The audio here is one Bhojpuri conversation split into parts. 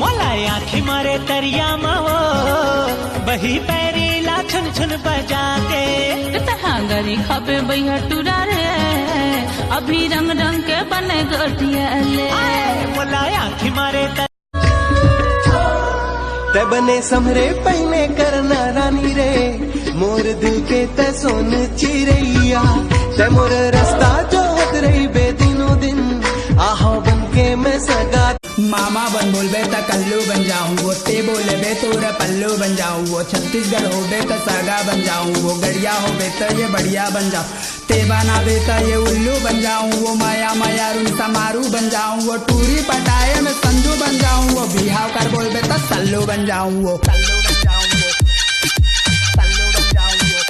मोला आँखी मारे तरिया महो बही पैरी ला छुन छुन बजा के गरी खबे बैया टूरा रे अभी रंग रंग के बने गोटिया ले मोला आँखी मारे ते बने समरे पहने करना रानी रे मोर दिल के ते सोन चिरैया ते मोर रास्ता जो रही बे दिनों दिन आहो बन के मैं सगा मामा बन बोलबे त कल्लू बन जाऊं वो ते बोले बे तोरा पल्लू बन जाऊं वो छत्तीसगढ़ हो बे त सागा बन जाऊं वो गड़िया हो बे त ये बढ़िया बन जाऊं ते बना बे त ये उल्लू बन जाऊं वो माया माया रुन समारू बन जाऊं वो टूरी पटाए में संजू बन जाऊं वो बिहाव कर बोलबे त सल्लू बन जाऊं वो सल्लू बन जाऊं वो सल्लू बन जाऊं वो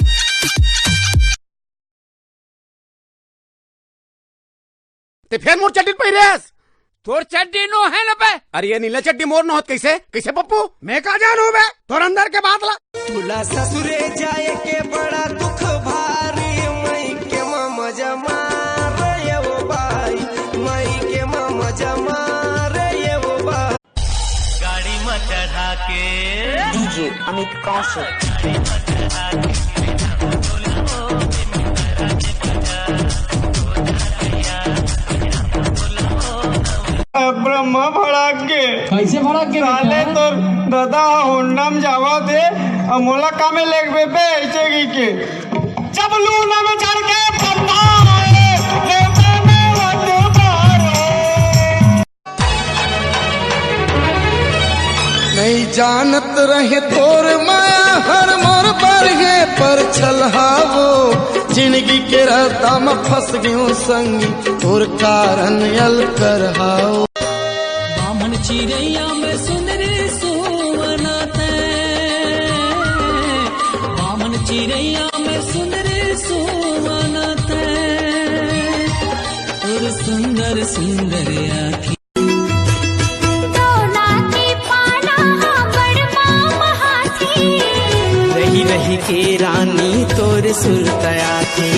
ते फिर मोर चड्डी पहिरेस तोर चड्डी नो है न बे अरे ये नीला चड्डी मोर न होत कैसे कैसे पप्पू मैं का जानू बे तोर अंदर के बात ला तुला ससुरे जाए के बड़ा दुख भारी मई के मजा मार ये वो भाई मई के मजा मार ये वो भाई गाड़ी में चढ़ा के डीजे अमित कौशिक ब्रह्म भड़क के कैसे भड़क के साले तो दादा होंडा में जावा दे मोला कामे लेग बे ऐसे की के जब लूना में चढ़ के नहीं जानत रहे तोर माया हर मोर पर है पर छलहावो जिंदगी के रास्ता में फंस गयो संगी तोर कारण यल कर हाओ बामन चिड़ैया में सुंदरी सुवनते बामन चिड़ैया में सुंदरी सुवनते और सुंदर सुंदर आँखें रही रही के रानी तोर सुरतया थी